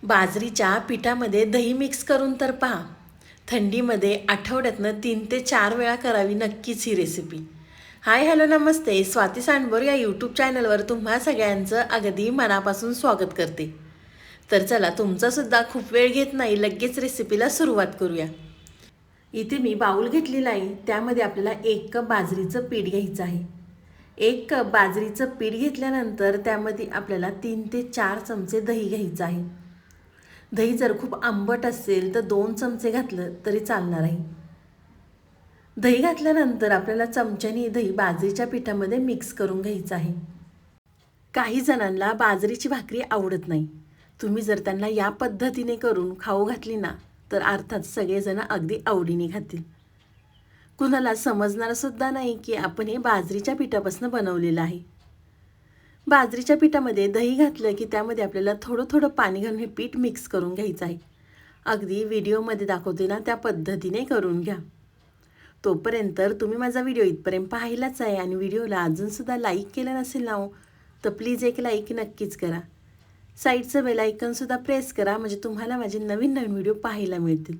बाजरीच्या पिठामध्ये दही मिक्स करून तर पहा. थंडीमध्ये आठवड्यातनं 3 ते 4 वेळा करावी नक्कीच ही रेसिपी. हाय हॅलो नमस्ते, स्वाती सांडभोर या यूट्यूब चॅनलवर तुम्हा सगळ्यांचं अगदी मनापासून स्वागत करते. तर चला, तुमचासुद्धा खूप वेळ घेत नाही, लगेच रेसिपीला सुरुवात करूया. इथे मी बाऊल घेतलेला आहे. त्यामध्ये आपल्याला 1 कप बाजरीचं पीठ घ्यायचं आहे. 1 कप बाजरीचं पीठ घेतल्यानंतर त्यामध्ये आपल्याला 3 ते 4 चमचे दही घ्यायचं आहे. दही जर खूप आंबट असेल तर 2 चमचे घातलं तरी चालणार आहे. दही घातल्यानंतर आपल्याला चमच्याने दही बाजरीच्या पिठामध्ये मिक्स करून घ्यायचं आहे. काही जणांना बाजरीची भाकरी आवडत नाही. तुम्ही जर त्यांना या पद्धतीने करून खाऊ घातली ना, तर अर्थात सगळेजण अगदी आवडीने खातील. कुणाला समजणारसुद्धा नाही की आपण हे बाजरीच्या पिठापासून बनवलेलं आहे. बाजरीच्या पिठामध्ये दही घातलं की त्यामध्ये आपल्याला थोडं थोडं पाणी घालून हे पीठ मिक्स करून घ्यायचं आहे. अगदी व्हिडिओमध्ये दाखवते ना त्या पद्धतीने करून घ्या. तोपर्यंत तुम्ही माझा व्हिडिओ इथपर्यंत पाहिलाच आहे आणि व्हिडिओला अजूनसुद्धा लाईक केलं नसेल ना हो, तर प्लीज एक लाईक नक्कीच करा. साईडचं बेल आयकॉनसुद्धा प्रेस करा, म्हणजे तुम्हाला माझे नवीन नवीन व्हिडिओ पाहायला मिळतील.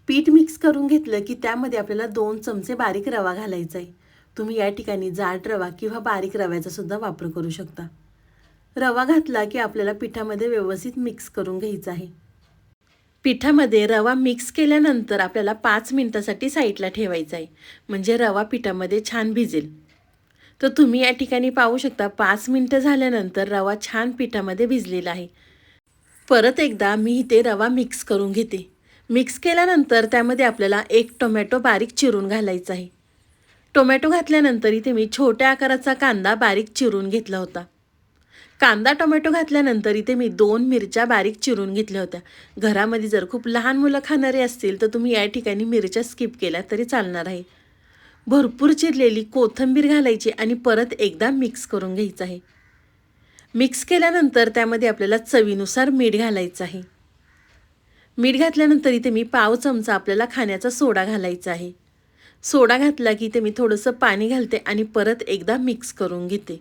पीठ मिक्स करून घेतलं की त्यामध्ये आपल्याला 2 चमचे बारीक रवा घालायचा आहे. तुम्ही या ठिकाणी जाड रवा किंवा बारीक रव्याचा सुद्धा वापर करू शकता. रवा घातला की आपल्याला पिठामध्ये व्यवस्थित मिक्स करून घ्यायचं आहे. पिठामध्ये रवा मिक्स केल्यानंतर आपल्याला 5 मिनिटासाठी साईडला ठेवायचा आहे, म्हणजे रवा पिठामध्ये छान भिजेल. तर तुम्ही या ठिकाणी पाहू शकता 5 मिनिटं झाल्यानंतर रवा छान पिठामध्ये भिजलेला आहे. परत एकदा मी इथे रवा मिक्स करून घेते. मिक्स केल्यानंतर त्यामध्ये आपल्याला 1 टोमॅटो बारीक चिरून घालायचा आहे. टोमॅटो घातल्यानंतर इथे मी छोट्या आकाराचा कांदा बारीक चिरून घेतला होता. कांदा टोमॅटो घातल्यानंतर इथे मी 2 मिरच्या बारीक चिरून घेतल्या होत्या. घरामध्ये जर खूप लहान मुलं खाणारे असतील तर तुम्ही या ठिकाणी मिरच्या स्किप केल्या तरी चालणार आहे. भरपूर चिरलेली कोथिंबीर घालायची आणि परत एकदा मिक्स करून घ्यायचं आहे. मिक्स केल्यानंतर त्यामध्ये आपल्याला चवीनुसार मीठ घालायचं आहे. मीठ घातल्यानंतर इथे मी पाव चमचा आपल्याला खाण्याचा सोडा घालायचा आहे. सोडा घातला की इथे मी थोडंसं पाणी घालते आणि परत एकदा मिक्स करून घेते.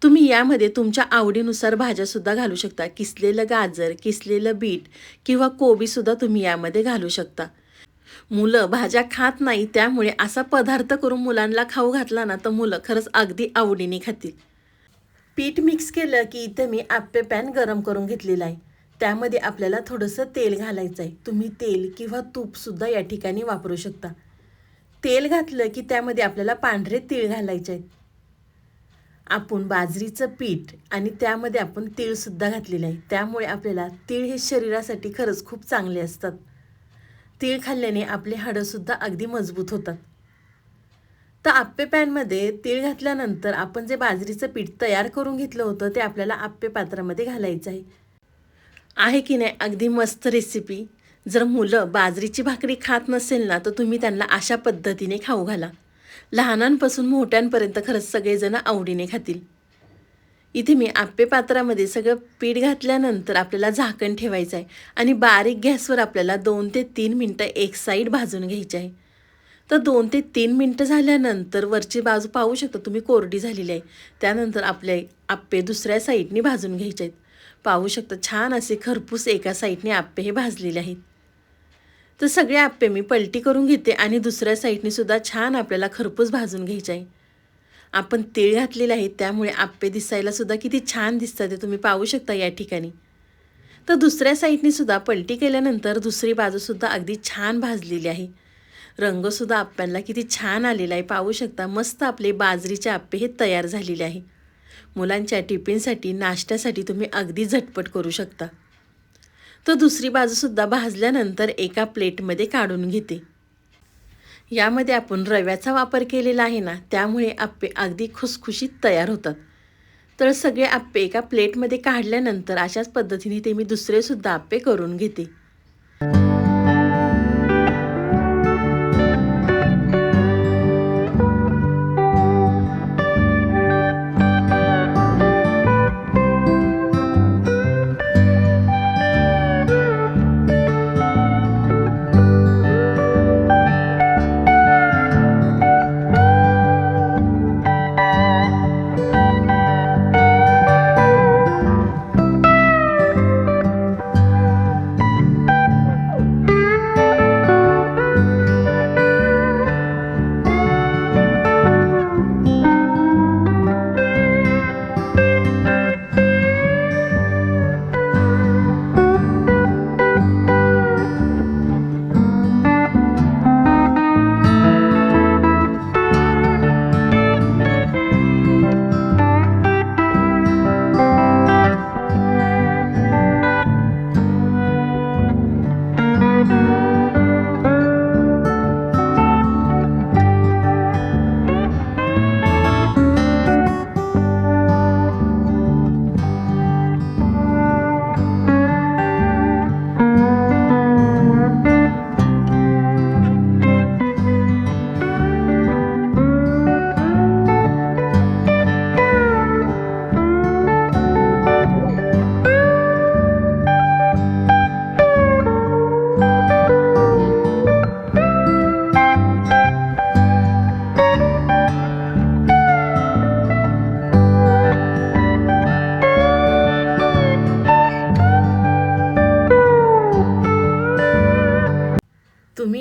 तुम्ही यामध्ये तुमच्या आवडीनुसार भाज्यासुद्धा घालू शकता. किसलेलं गाजर, किसलेलं बीट किंवा कोबीसुद्धा तुम्ही यामध्ये घालू शकता. मुलं भाज्या खात नाही, त्यामुळे असा पदार्थ करून मुलांना खाऊ घातला ना, तर मुलं खरंच अगदी आवडीने खातील. पीठ मिक्स केलं की इथे मी आप्पे पॅन गरम करून घेतलेला आहे. त्यामध्ये आपल्याला थोडंसं तेल घालायचं आहे. तुम्ही तेल किंवा तूपसुद्धा या ठिकाणी वापरू शकता. तेल घातलं की त्यामध्ये आपल्याला पांढरे तीळ घालायचे आहेत. आपण बाजरीचं पीठ आणि त्यामध्ये आपण तीळसुद्धा घातलेलं आहे, त्यामुळे आपल्याला तीळ हे शरीरासाठी खरंच खूप चांगले असतात. तीळ खाल्ल्याने आपले हाडंसुद्धा अगदी मजबूत होतात. तर आप्पे पॅनमध्ये तीळ घातल्यानंतर आपण जे बाजरीचं पीठ तयार करून घेतलं होतं ते आपल्याला आप्पे पात्रामध्ये घालायचं आहे की नाही. अगदी मस्त रेसिपी. जर मुलं बाजरीची भाकरी खात नसेल ना, तर तुम्ही त्यांना अशा पद्धतीने खाऊ घाला. लहानांपासून मोठ्यांपर्यंत खरंच सगळेजण आवडीने खातील. इथे मी आप्पे पात्रामध्ये सगळं पीठ घातल्यानंतर आपल्याला झाकण ठेवायचं आहे आणि बारीक गॅसवर आपल्याला 2 ते 3 मिनटं एक साईड भाजून घ्यायची आहे. तर 2 ते 3 मिनटं झाल्यानंतर वरची बाजू पाहू शकता तुम्ही कोरडी झालेली आहे. त्यानंतर आपले आप्पे दुसऱ्या साईडने भाजून घ्यायचे आहेत. पाहू शकता छान असे खरपूस एका साईडने आप्पे हे भाजलेले आहेत. तर सगळे आप्पे मी पलटी करून घेते आणि दुसऱ्या साईडने सुद्धा छान आपल्याला खरपूस भाजून घ्यायचे आहे. आपण तीळ घातलेले आहे त्यामुळे आप्पे दिसायला सुद्धा किती छान दिसतात ते तुम्ही पाहू शकता या ठिकाणी. तर दुसऱ्या साईडने सुद्धा पलटी केल्यानंतर दुसरी बाजूसुद्धा अगदी छान भाजलेली आहे. रंगसुद्धा आप्प्यांना किती छान आलेला आहे, पाहू शकता. मस्त आपले बाजरीचे आप्पे हे तयार झालेले आहे. मुलांच्या टिफिनसाठी, नाश्त्यासाठी तुम्ही अगदी झटपट करू शकता. तर दुसरी बाजूसुद्धा भाजल्यानंतर एका प्लेटमध्ये काढून घेते. यामध्ये आपण रव्याचा वापर केलेला आहे ना, त्यामुळे आप्पे अगदी खुसखुशीत तयार होतात. तर सगळे आप्पे एका प्लेटमध्ये काढल्यानंतर अशाच पद्धतीने ते मी दुसरेसुद्धा आप्पे करून घेते.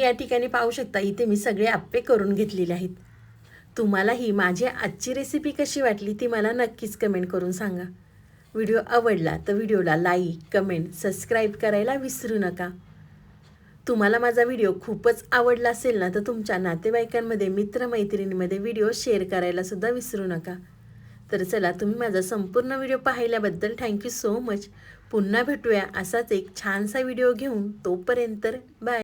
या ठिकाणी पाहू शकता, इथे मी सगळे आप्पे करून घेतलेले आहेत. तुम्हाला ही माझी आजची रेसिपी कशी वाटली ती मला नक्कीच कमेंट करून सांगा. व्हिडिओ आवडला तर व्हिडिओला लाईक, कमेंट, सबस्क्राईब करायला विसरू नका. तुम्हाला माझा व्हिडिओ खूपच आवडला असेल ना, तर तुमच्या नातेवाईकांमध्ये, मित्रमैत्रिणींमध्ये व्हिडिओ शेअर करायला सुद्धा विसरू नका. तर चला, तुम्ही माझा संपूर्ण व्हिडिओ पाहिल्याबद्दल थँक्यू सो मच. पुन्हा भेटूया असाच एक छानसा व्हिडिओ घेऊन. तोपर्यंत बाय.